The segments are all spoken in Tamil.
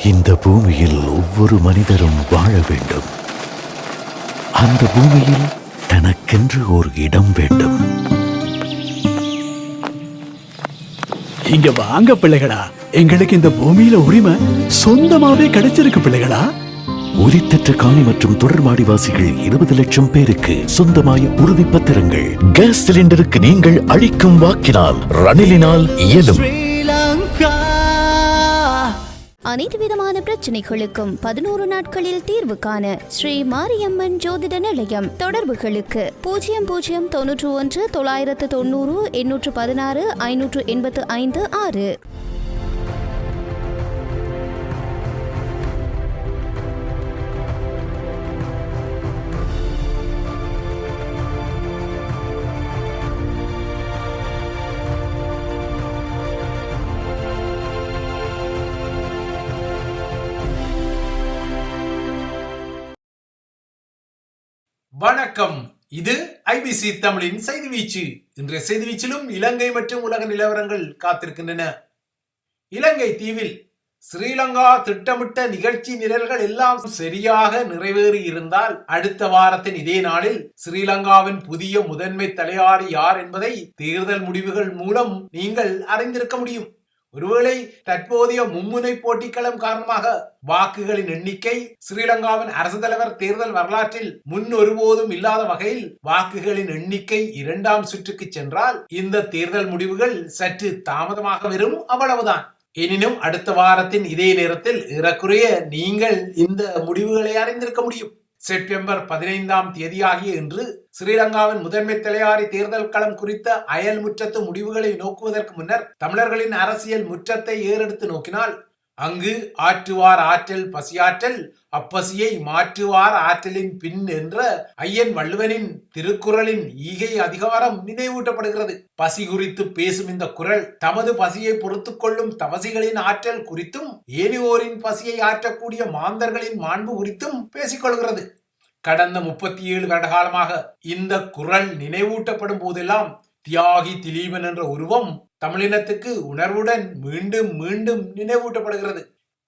இந்த பூமியில் ஒவ்வொரு மனிதரும் வாழ வேண்டும். அந்த பூமியில் தனக்கென்று ஒரு இடம் வேண்டும். இங்க வாங்க பிள்ளைகளா, எங்களுக்கு இந்த பூமியில உரிமை சொந்தமாவே கிடைச்சிருக்கு பிள்ளைகளா. உரித்தற்ற காணி மற்றும் தொடர்பாடிவாசிகள் 20 லட்சம் பேருக்கு சொந்தமாய உறுதி பத்திரங்கள். கேஸ் சிலிண்டருக்கு நீங்கள் அளிக்கும் வாக்கினால் ரணிலினால் இயலும். அனைத்து விதமான பிரச்சனைகளுக்கும் 11 நாட்களில் தீர்வு காண ஸ்ரீ மாரியம்மன் ஜோதிட நிலையம். தொடர்புகளுக்கு 0091 990 816 585 6. வணக்கம். இது ஐபிசி தமிழின் செய்தி வீச்சு. இன்றைய செய்தி வீச்சிலும் இலங்கை மற்றும் உலக நிலவரங்கள் காத்திருக்கின்றன. இலங்கை தீவில் ஸ்ரீலங்கா திட்டமிட்ட நிகழ்ச்சி நிரல்கள் எல்லாம் சரியாக நிறைவேறி இருந்தால் அடுத்த வாரத்தின் இதே நாளில் ஸ்ரீலங்காவின் புதிய முதன்மை தலையாரி யார் என்பதை தேர்தல் முடிவுகள் மூலம் நீங்கள் அறிந்திருக்க முடியும். ஒருவேளை தற்போதைய மும்முனை போட்டிக்களம் காரணமாக வாக்குகளின் எண்ணிக்கை ஸ்ரீலங்காவின் அரசு தலைவர் தேர்தல் வரலாற்றில் முன் ஒருபோதும் இல்லாத வகையில் வாக்குகளின் எண்ணிக்கை 2ஆம் சுற்றுக்கு சென்றால் இந்த தேர்தல் முடிவுகள் சற்று தாமதமாக வரும், அவ்வளவுதான். எனினும் அடுத்த வாரத்தின் இதே நேரத்தில் ஏறக்குறைய நீங்கள் இந்த முடிவுகளை அறிந்திருக்க முடியும். செப்டம்பர் 15ஆம் தேதியாகிய இன்று ஸ்ரீலங்காவின் முதன்மை தலையாரி தேர்தல் களம் குறித்த அயல் முற்றத்து முடிவுகளை நோக்குவதற்கு முன்னர் தமிழர்களின் அரசியல் முற்றத்தை ஏறெடுத்து நோக்கினால் அங்கு ஆற்றுவார் ஆற்றல் பசியாற்றல், அப்பசியை மாற்றுவார் ஆற்றலின் பின் என்ற ஐயன் வள்ளுவனின் திருக்குறளின் ஈகை அதிகாரம் நினைவூட்டப்படுகிறது. பசி குறித்து பேசும் இந்த குறள் தமது பசியை பொறுத்து கொள்ளும் தவசிகளின் ஆற்றல் குறித்தும் ஏனையோரின் பசியை ஆற்றக்கூடிய மாந்தர்களின் மாண்பு குறித்தும் பேசிக்கொள்கிறது. கடந்த 37 வருட காலமாக இந்த குறள் நினைவூட்டப்படும் போதெல்லாம் தியாகி திலீபன் என்ற உருவம் தமிழினத்துக்கு உணர்வுடன் மீண்டும் மீண்டும் நினைவூட்டப்படுகிறது.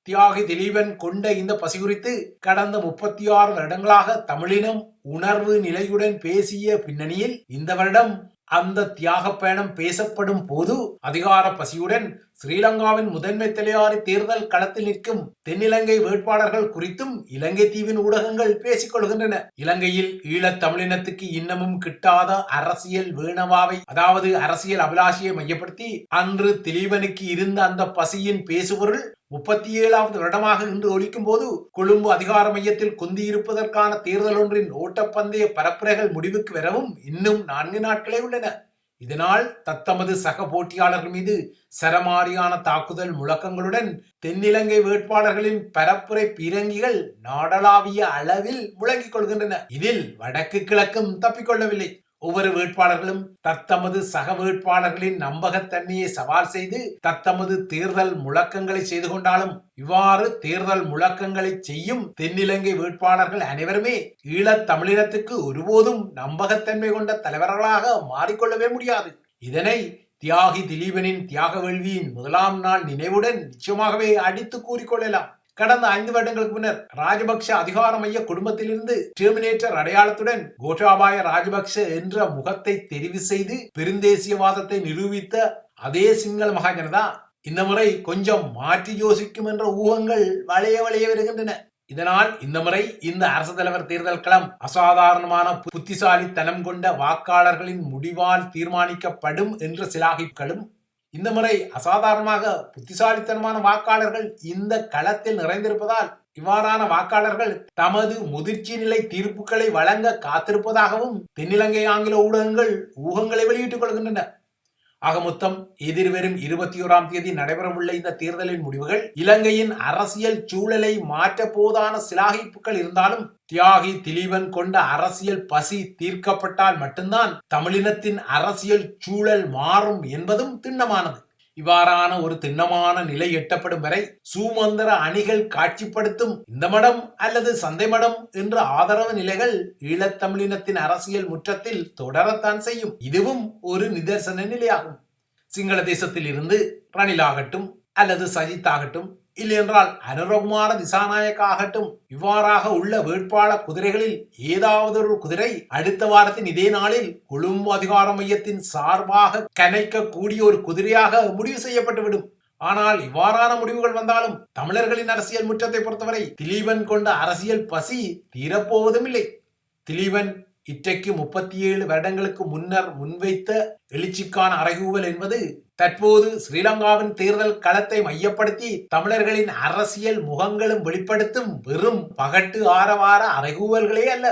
தியாகி திலீபன் கொண்ட இந்த பசி குறித்து கடந்த 36 வருடங்களாக தமிழினம் உணர்வு நிலையுடன் பேசிய பின்னணியில் இந்த வருடம் அந்த தியாக பயணம் பேசப்படும் போது அதிகார பசியுடன் ஸ்ரீலங்காவின் முதன்மை தலையாரி தேர்தல் களத்தில் நிற்கும் தென்னிலங்கை வேட்பாளர்கள் குறித்தும் இலங்கை தீவின் ஊடகங்கள் பேசிக் கொள்கின்றன. இலங்கையில் ஈழத் தமிழினத்துக்கு இன்னமும் கிட்டாத அரசியல் வேணவாவை, அதாவது அரசியல் அபிலாஷையை மையப்படுத்தி அன்று திலீபனுக்கு இருந்த அந்த பசியின் பேசுபொருள் 37வது வருடமாக இன்று ஒழிக்கும் போது கொழும்பு அதிகார மையத்தில் குந்தியிருப்பதற்கான தேர்தல் ஒன்றின் ஓட்டப்பந்தய பரப்புரைகள் முடிவுக்கு வரவும் இன்னும் 4 நாட்களே உள்ளன. இதனால் தத்தமது சக போட்டியாளர்கள் மீது சரமாரியான தாக்குதல் முழக்கங்களுடன் தென்னிலங்கை வேட்பாளர்களின் பரப்புரை பீரங்கிகள் நாடளாவிய அளவில் முழங்கிக் கொள்கின்றன. இதில் வடக்கு கிழக்கும் தப்பிக்கொள்ளவில்லை. ஒவ்வொரு வேட்பாளர்களும் தத்தமது சக வேட்பாளர்களின் நம்பகத்தன்மையை சவால் செய்து தத்தமது தேர்தல் முழக்கங்களை செய்து கொண்டாலும் இவ்வாறு தேர்தல் முழக்கங்களை செய்யும் தென்னிலங்கை வேட்பாளர்கள் அனைவருமே ஈழத் தமிழினத்துக்கு ஒருபோதும் நம்பகத்தன்மை கொண்ட தலைவர்களாக மாறிக்கொள்ளவே முடியாது. இதனை தியாகி திலீபனின் தியாக வேள்வியின் 1ஆம் நாள் நினைவுடன் நிச்சயமாகவே அடித்து கூறிக்கொள்ளலாம். கடந்த 5 வருடங்களுக்கு முன்னர் ராஜபக்ஷ அதிகார மைய குடும்பத்திலிருந்து டெர்மினேட்டர் அடையாளத்துடன் கோட்டாபாய ராஜபக்ஷ என்ற முகத்தை தெரிவு செய்து பெருந்தேசியவாதத்தை நிரூபித்த அதே சிங்கள மகாஜனதா இந்த முறை கொஞ்சம் மாற்றி யோசிக்கும் என்ற ஊகங்கள் வளைய வருகின்றன. இதனால் இந்த முறை இந்த அரசு தலைவர் தேர்தல் களம் அசாதாரணமான புத்திசாலித்தனம் கொண்ட வாக்காளர்களின் முடிவால் தீர்மானிக்கப்படும் என்ற சிலாகிப்புகளும், இந்த முறை அசாதாரணமாக புத்திசாலித்தனமான வாக்காளர்கள் இந்த களத்தில் நிறைந்திருப்பதால் இவ்வாறான வாக்காளர்கள் தமது முதிர்ச்சி நிலை தீர்ப்புகளை வழங்க காத்திருப்பதாகவும் தென்னிலங்கை ஆங்கில ஊடகங்கள் ஊகங்களை வெளியிட்டுக் கொள்கின்றன. ஆக மொத்தம் எதிர்வரும் 21ஆம் தேதி நடைபெறவுள்ள இந்த தேர்தலின் முடிவுகள் இலங்கையின் அரசியல் சூழலை மாற்ற போதான சிலாகிப்புகள் இருந்தாலும் தியாகி திலீபன் கொண்ட அரசியல் பசி தீர்க்கப்பட்டால் மட்டும்தான் தமிழினத்தின் அரசியல் சூழல் மாறும் என்பதும் திண்ணமானது. இவ்வாறான ஒரு திண்ணமான நிலை எட்டப்படும் வரை சூமந்திர அணிகள் காட்சிப்படுத்தும் இந்த மடம் அல்லது சந்தை மடம் என்ற ஆதரவு நிலைகள் ஈழத்தமிழினத்தின் அரசியல் முற்றத்தில் தொடரத்தான் செய்யும். இதுவும் ஒரு நிதர்சன நிலையாகும். சிங்கள தேசத்தில் இருந்து ரணில் ஆகட்டும் அல்லது சஜித் ஆகட்டும் இல்லையென்றால் அனுரகுமார திசாநாயக்க ஆகட்டும், இவ்வாறாக உள்ள வேட்பாளர் குதிரைகளில் ஏதாவது ஒரு குதிரை அடுத்த வாரத்தின் இதே நாளில் கொழும்பு அதிகார மையத்தின் சார்பாக கணைக்க கூடிய ஒரு குதிரையாக முடிவு செய்யப்பட்டுவிடும். ஆனால் இவ்வாறான முடிவுகள் வந்தாலும் தமிழர்களின் அரசியல் முற்றத்தை பொறுத்தவரை திலீபன் கொண்ட அரசியல் பசி தீரப்போவதும் இல்லை. திலீபன் இன்றைக்கு 37 வருடங்களுக்கு முன்னர் முன்வைத்த எழுச்சிக்கான அறைகூவல் என்பது தற்போது ஸ்ரீலங்காவின் தேர்தல் களத்தை மையப்படுத்தி தமிழர்களின் அரசியல் முகங்களும் வெளிப்படுத்தும் வெறும் பகட்டு ஆரவார அறைகூவல்களே அல்ல.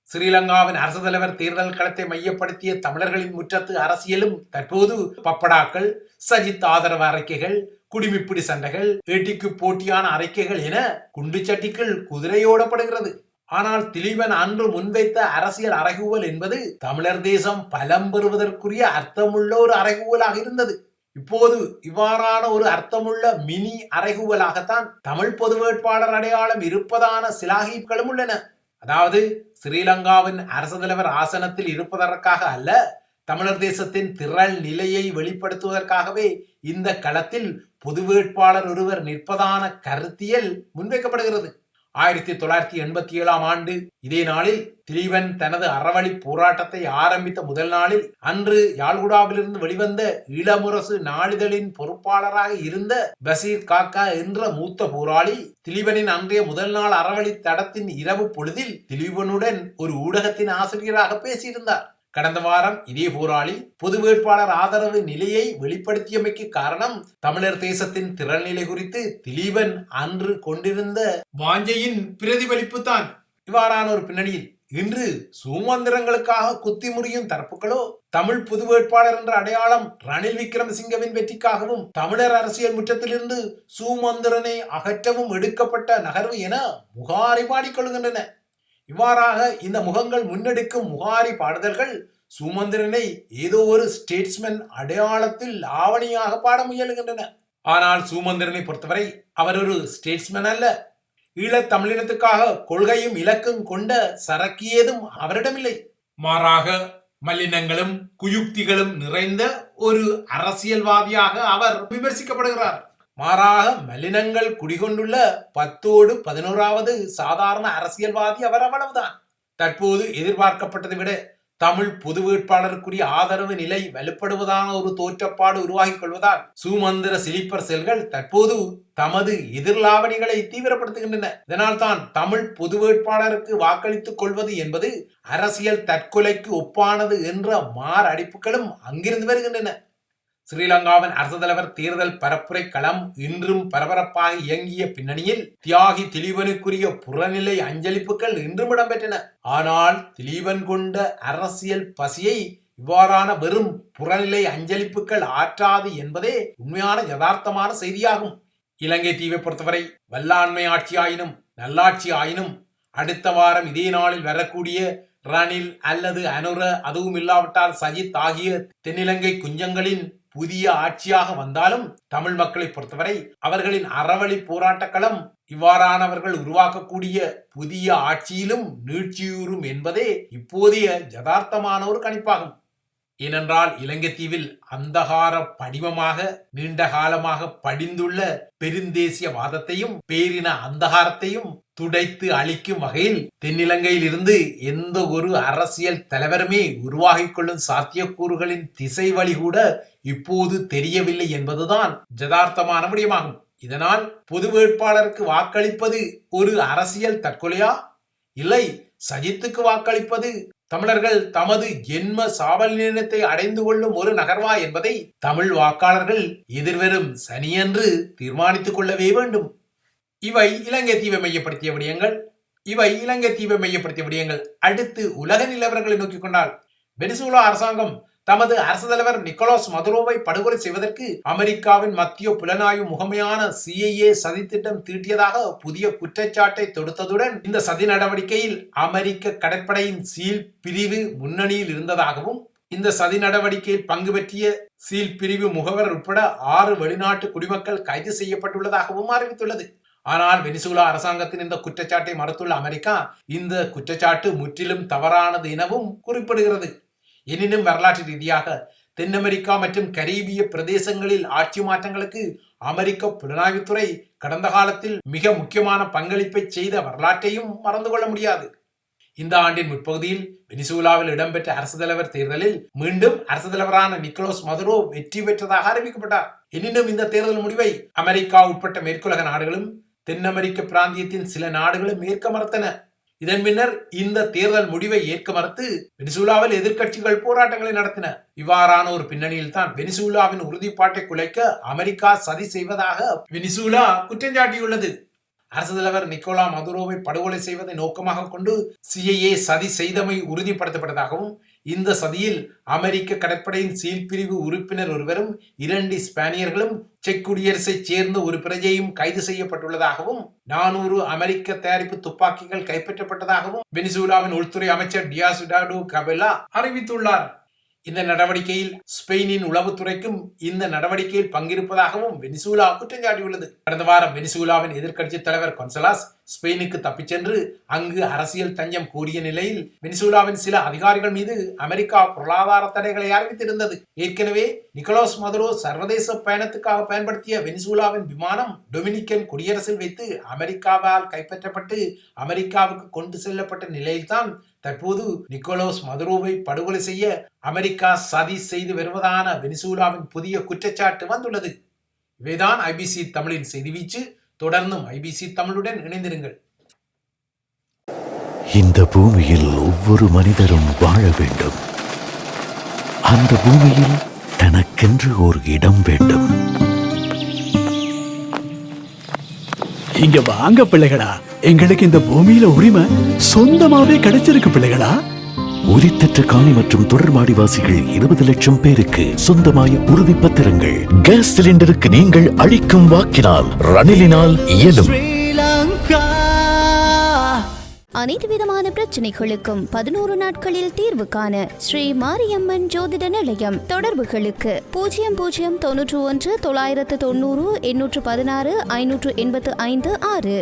ஸ்ரீலங்காவின் அரசு தலைவர் தேர்தல் களத்தை மையப்படுத்திய தமிழர்களின் முற்றத்து அரசியலும் தற்போது பப்படாக்கள், சஜித் ஆதரவு அறிக்கைகள், குடிமிப்பிடி சண்டைகள், ஏட்டிக்கு போட்டியான அறிக்கைகள் என குண்டுச்சட்டிக்குள் குதிரையோடப்படுகிறது. ஆனால் திலீபன் அன்று முன்வைத்த அரசியல் அறைகூவல் என்பது தமிழர் தேசம் பலம் பெறுவதற்குரிய அர்த்தமுள்ள ஒரு அறைகூவலாக இருந்தது. இப்போது இவ்வாறான ஒரு அர்த்தமுள்ள மினி அறைகூவலாகத்தான் தமிழ் பொது வேட்பாளர் அடையாளம் இருப்பதான சிலாகிப்புகளும் உள்ளன. அதாவது ஸ்ரீலங்காவின் அரசு தலைவர் ஆசனத்தில் இருப்பதற்காக அல்ல, தமிழர் தேசத்தின் திரள் நிலையை வெளிப்படுத்துவதற்காகவே இந்த களத்தில் பொது வேட்பாளர் ஒருவர் நிற்பதான கருத்தியல் முன்வைக்கப்படுகிறது. 1987 ஆண்டு இதே நாளில் திலீபன் தனது அறவழி போராட்டத்தை ஆரம்பித்த முதல் நாளில் அன்று யாழ்குடாவிலிருந்து வெளிவந்த ஈழமுரசு நாளிதழின் பொறுப்பாளராக இருந்த பசீர் காக்கா என்ற மூத்த போராளி திலீபனின் அன்றைய முதல் நாள் அறவழி தடத்தின் இரவு பொழுதில் திலீபனுடன் ஒரு ஊடகத்தின் ஆசிரியராக பேசியிருந்தார். கடந்த வாரம் இதே போராளி பொது வேட்பாளர் ஆதரவு நிலையை வெளிப்படுத்தியமைக்கு காரணம் தமிழர் தேசத்தின் திறன் நிலை குறித்து திலீபன் அன்று கொண்டிருந்த வாஞ்சையின் பிரதிபலிப்பு தான். இவ்வாறான ஒரு பின்னணியில் இன்று சுமந்திரங்களுக்காக குத்தி முறியும் தரப்புகளோ தமிழ் பொது வேட்பாளர் என்ற அடையாளம் ரணில் விக்ரமசிங்கவின் வெற்றிக்காகவும் தமிழர் அரசியல் முற்றத்திலிருந்து சுமந்திரனை அகற்றவும் எடுக்கப்பட்ட நகர்வு என முகாரி பாடிக்கொள்கின்றன. இவ்வாறாக இந்த முகங்கள் முன்னெடுக்கும் முகாரி பாடுதல்கள் சுமந்திரனை ஏதோ ஒரு ஸ்டேட்ஸ்மேன் அடையாளத்தில் லாவணியாக பாட முயலுகின்றன. ஆனால் சுமந்திரனை பொறுத்தவரை அவர் ஒரு ஸ்டேட்ஸ்மேன் அல்ல. ஈழத் தமிழினத்துக்காக கொள்கையும் இலக்கும் கொண்ட சரக்கியதும் அவரிடமில்லை. மாறாக மலினங்களும் குயுக்திகளும் நிறைந்த ஒரு அரசியல்வாதியாக அவர் விமர்சிக்கப்படுகிறார். மாறாக மலினங்கள் குடிகொண்டுள்ள 10ஓடு 11வது சாதாரண அரசியல்வாதி அவர், அவ்வளவுதான். தற்போது எதிர்பார்க்கப்பட்டதை விட தமிழ் பொது வேட்பாளருக்குரிய ஆதரவு நிலை வலுப்படுவதான ஒரு தோற்றப்பாடு உருவாகிக் கொள்வதால் சுமந்திர சிலிப்பர் செல்கள் தற்போது தமது எதிர்லாவணிகளை தீவிரப்படுத்துகின்றன. இதனால் தான் தமிழ் பொது வேட்பாளருக்கு வாக்களித்துக் கொள்வது என்பது அரசியல் தற்கொலைக்கு ஒப்பானது என்ற மாரடிப்புகளும் அங்கிருந்து வருகின்றன. ஸ்ரீலங்காவின் அரசு தலைவர் தேர்தல் பரப்புரை களம் இன்றும் பரபரப்பாக இயங்கிய பின்னணியில் தியாகி திலீபனுக்குரிய புறநிலை அஞ்சலிப்புகள் இன்றும் இடம்பெற்றன. ஆனால் திலீபன் கொண்ட அரசியல் பசியை இவ்வாறான வெறும் புறநிலை அஞ்சலிப்புகள் ஆற்றாது என்பதே உண்மையான யதார்த்தமான செய்தியாகும். இலங்கை தீவை பொறுத்தவரை வல்லாண்மை ஆட்சி ஆயினும் நல்லாட்சி ஆயினும் அடுத்த வாரம் இதே நாளில் வரக்கூடிய ரணில் அல்லது அனுர, அதுவும் இல்லாவிட்டால் சஜித் ஆகிய தென்னிலங்கை குஞ்சங்களின் புதிய ஆட்சியாக வந்தாலும் தமிழ் மக்களை பொறுத்தவரை அவர்களின் அறவழி போராட்ட களம் இவ்வாறானவர்கள் உருவாக்கக்கூடிய புதிய ஆட்சியிலும் நீட்சியூறும் என்பதே இப்போதைய யதார்த்தமான ஒரு கணிப்பாகும். ஏனென்றால் இலங்கை தீவில் அந்தகார படிமமாக நீண்ட காலமாக படிந்துள்ள பெருந்தேசியவாதத்தையும் பேரின அந்தகாரத்தையும் துடைத்து அழிக்கும் வகையில் தென்னிலங்கையில் இருந்து எந்த ஒரு அரசியல் தலைவருமே உருவாகிக் கொள்ளும் சாத்தியக்கூறுகளின் திசை வழி கூட இப்போது தெரியவில்லை என்பதுதான் யதார்த்தமான விடயமாகும். இதனால் பொது வேட்பாளருக்கு வாக்களிப்பது ஒரு அரசியல் தற்கொலையா, இல்லை சஜித்துக்கு வாக்களிப்பது தமிழர்கள் தமது ஜென்ம சாவல் நிலையத்தை அடைந்து கொள்ளும் ஒரு நகர்வா என்பதை தமிழ் வாக்காளர்கள் எதிர்வரும் சனியன்று தீர்மானித்துக் கொள்ளவே வேண்டும். இவை இலங்கை தீவை மையப்படுத்திய விடயங்கள். அடுத்து உலக நிலவரங்களை நோக்கிக் கொண்டால் வெனிசுலா அரசாங்கம் தமது அரசு தலைவர் நிக்கோலஸ் மதுரோவை படுகொலை செய்வதற்கு அமெரிக்காவின் மத்திய புலனாய்வு முகமையான CIA சதித்திட்டம் தீட்டியதாக புதிய குற்றச்சாட்டை தொடுத்ததுடன் இந்த சதி நடவடிக்கையில் அமெரிக்க கடற்படையின் சீல் பிரிவு முன்னணியில் இருந்ததாகவும் இந்த சதி நடவடிக்கையில் பங்கு பெற்றிய சீல் பிரிவு முகவர் உட்பட 6 வெளிநாட்டு குடிமக்கள் கைது செய்யப்பட்டுள்ளதாகவும் அறிவித்துள்ளது. ஆனால் வெனிசுலா அரசாங்கத்தின் இந்த குற்றச்சாட்டை மறுத்துள்ள அமெரிக்கா இந்த குற்றச்சாட்டு முற்றிலும் தவறானது எனவும் குறிப்பிடுகிறது. எனினும் வரலாற்று ரீதியாக தென் அமெரிக்கா மற்றும் கரீபிய பிரதேசங்களில் ஆட்சி மாற்றங்களுக்கு அமெரிக்க புலனாய்வுத்துறை கடந்த காலத்தில் மிக முக்கியமான பங்களிப்பை செய்த வரலாற்றையும் மறந்து கொள்ள முடியாது. இந்த ஆண்டின் முற்பகுதியில் வெனிசுலாவில் இடம்பெற்ற அரசு தலைவர் தேர்தலில் மீண்டும் அரசு தலைவரான நிக்கோலஸ் மதுரோ வெற்றி பெற்றதாக அறிவிக்கப்பட்டார். எனினும் இந்த தேர்தல் முடிவை அமெரிக்கா உட்பட்ட மேற்குலக நாடுகளும் தென் அமெரிக்க பிராந்தியத்தின் சில நாடுகளும் ஏற்க மறுத்தன. இதன் பின்னர் இந்த தேர்தல் முடிவை ஏற்க மறுத்து வெனிசுலாவில் எதிர்க்கட்சிகள் போராட்டங்களை நடத்தின. இவ்வாறான ஒரு பின்னணியில் தான் வெனிசுலாவின் உறுதிப்பாட்டை குலைக்க அமெரிக்கா சதி செய்வதாக வெனிசுலா குற்றஞ்சாட்டியுள்ளது. அரசு தலைவர் நிக்கோலா மதுரோவை படுகொலை செய்வதை நோக்கமாக கொண்டு CIA சதி செய்தமை உறுதிப்படுத்தப்பட்டதாகவும் இந்த சதியில் அமெரிக்க கடற்படையின் சீல் பிரிவு உறுப்பினர் ஒருவரும் 2 ஸ்பானியர்களும் செக் குடியரசைச் சேர்ந்த ஒரு பிரஜையும் கைது செய்யப்பட்டுள்ளதாகவும் 400 அமெரிக்க தயாரிப்பு துப்பாக்கிகள் கைப்பற்றப்பட்டதாகவும் வெனிசுலாவின் உள்துறை அமைச்சர் டியாசுடாடோ கபெலா அறிவித்துள்ளார். இந்த நடவடிக்கையில் ஸ்பெயினின் உளவுத்துறைக்கும் இந்த நடவடிக்கையில் பங்கிருப்பதாகவும் வெனிசுலா குற்றஞ்சாட்டியுள்ளது. கடந்த வாரம் வெனிசுலாவின் எதிர்க்கட்சி தலைவர் கொன்சலாஸ் ஸ்பெயினுக்கு தப்பிச் சென்று அங்கு அரசியல் தஞ்சம் கோரிய நிலையில் வெனிசுலாவின் சில அதிகாரிகள் மீது அமெரிக்கா பொருளாதார தடைகளை அறிவித்திருந்தது. ஏற்கனவே நிக்கோலஸ் மதுரோ சர்வதேச பயணத்துக்காக பயன்படுத்திய வெனிசுலாவின் விமானம் டொமினிக்கன் குடியரசில் வைத்து அமெரிக்காவால் கைப்பற்றப்பட்டு அமெரிக்காவுக்கு கொண்டு செல்லப்பட்ட நிலையில்தான் தற்போது நிக்கோலஸ் மதுரோவை படுகொலை செய்ய அமெரிக்கா சதி செய்து வருவதான வெனிசுலாவின் புதிய குற்றச்சாட்டு வந்துள்ளது. இவைதான் IBC தமிழின் செய்தி வீச்சு. தொடர்ந்தும் IBC தமிழுடன் இணைந்திருங்கள். இந்த பூமியில் ஒவ்வொரு மனிதரும் வாழ வேண்டும். அந்த பூமியில் தனக்கென்று ஒரு இடம் வேண்டும். இங்க வாங்க பிள்ளைகளா, எங்களுக்கு இந்த பூமியில உரிமை சொந்தமாவே கிடைச்சிருக்கு பிள்ளைகளா. உரித்தற்ற காணி மற்றும் தொடர்மாடிவாசிகள் 20 லட்சம் பேருக்கு சொந்தமாய உறுதிப்பத்திரங்கள். கேஸ் சிலிண்டருக்கு நீங்கள் அளிக்கும் வாக்கினால் ரணிலினால் இயலும். அனைத்து விதமான பிரச்சனைகளுக்கும் 11 நாட்களில் தீர்வு காண ஸ்ரீ மாரியம்மன் ஜோதிட நிலையம். தொடர்புகளுக்கு 0091 990 816 585 6.